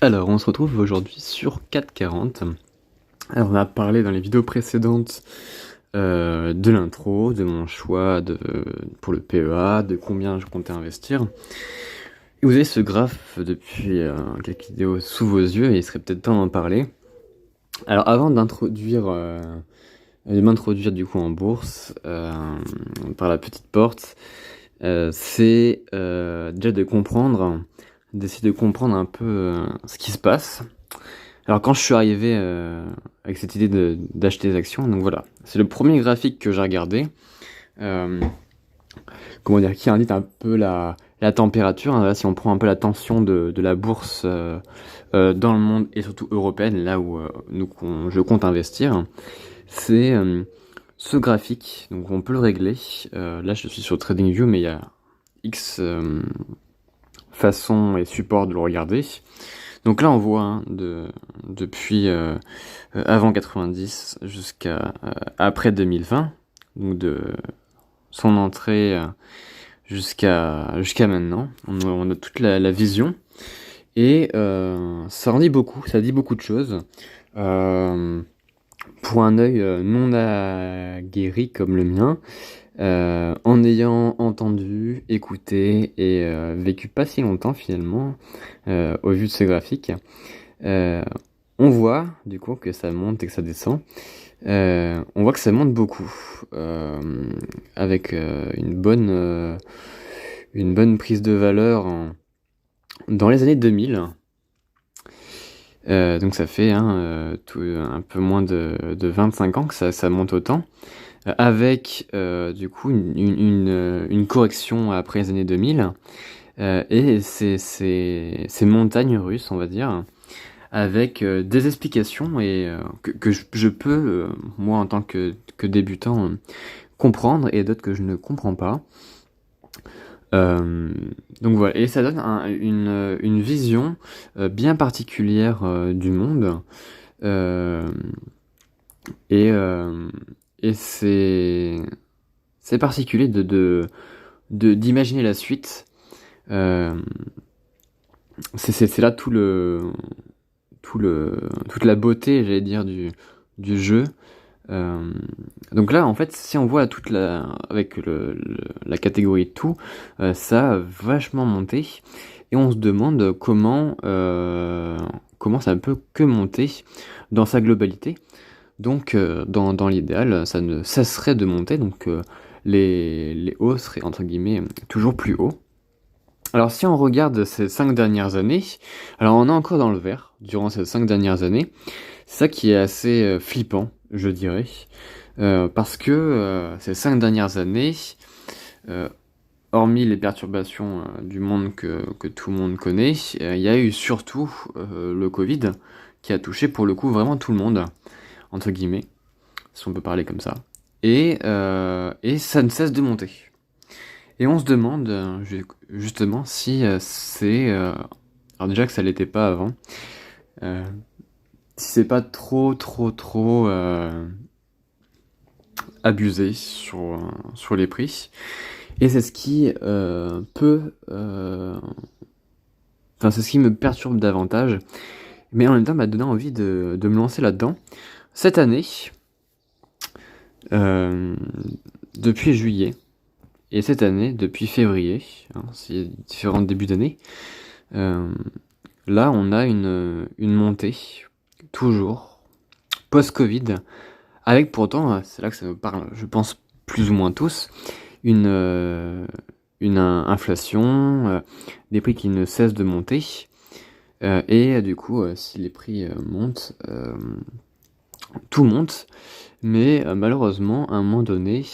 Alors, on se retrouve aujourd'hui sur 4,40. Alors, on a parlé dans les vidéos précédentes de l'intro, de mon choix pour le PEA, de combien je comptais investir. Et vous avez ce graphe depuis quelques vidéos sous vos yeux et il serait peut-être temps d'en parler. Alors, avant de m'introduire du coup en bourse par la petavec porte, c'est déjà d'essayer de comprendre un peu ce qui se passe. Alors quand je suis arrivé avec cette idée d'acheter des actions, donc voilà, c'est le premier graphique que j'ai regardé, qui indique un peu la température, hein, là, si on prend un peu la tension de la bourse dans le monde et surtout européenne, là où je compte investir, c'est ce graphique, donc on peut le régler. Là je suis sur TradingView, mais il y a X façons et supports de le regarder. Donc là on voit depuis avant 90 jusqu'à après 2020, donc de son entrée jusqu'à maintenant, on a toute la vision et ça dit beaucoup de choses. Pour un œil non aguerri comme le mien, en ayant entendu, écouté et vécu pas si longtemps finalement, au vu de ce graphique, on voit du coup que ça monte et que ça descend. On voit que ça monte beaucoup, avec une bonne prise de valeur dans les années 2000. Donc ça fait un peu moins de 25 ans que ça monte autant, avec du coup une correction après les années 2000, et ces montagnes russes, on va dire, avec des explications et que je peux, moi en tant que débutant, comprendre, et d'autres que je ne comprends pas. Donc voilà, et ça donne une vision bien particulière du monde, et c'est particulier d'imaginer la suite. C'est là toute la beauté, j'allais dire, du jeu. Donc là, en fait, si on voit avec la catégorie tout, ça a vachement monté, et on se demande comment ça ne peut que monter dans sa globalité. Donc, dans l'idéal, ça ne cesserait de monter, donc les hauts seraient entre guillemets toujours plus hauts. Alors si on regarde ces 5 dernières années, alors on est encore dans le vert durant ces 5 dernières années. C'est ça qui est assez flippant, je dirais, parce que ces 5 dernières années, hormis les perturbations du monde que tout le monde connaît, il y a eu surtout le Covid qui a touché pour le coup vraiment tout le monde, entre guillemets, si on peut parler comme ça. Et ça ne cesse de monter. Et on se demande justement si c'est... alors déjà que ça l'était pas avant, si c'est pas trop abusé sur les prix. Et c'est ce qui c'est ce qui me perturbe davantage, mais en même temps m'a donné envie de me lancer là-dedans. Cette année, depuis juillet, et cette année, depuis février, c'est différents débuts d'année, là on a une montée, toujours, post-Covid, avec pourtant, c'est là que ça me parle, je pense plus ou moins tous, une inflation, des prix qui ne cessent de monter, et du coup, si les prix montent, tout monte, mais malheureusement, à un moment donné,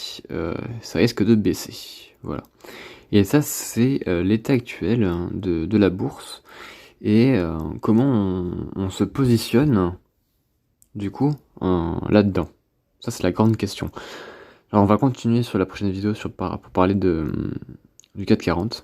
ça risque de baisser. Voilà. Et ça, c'est l'état actuel de la bourse, et comment on se positionne, du coup, là-dedans. Ça, c'est la grande question. Alors, on va continuer sur la prochaine vidéo pour parler du 4,40.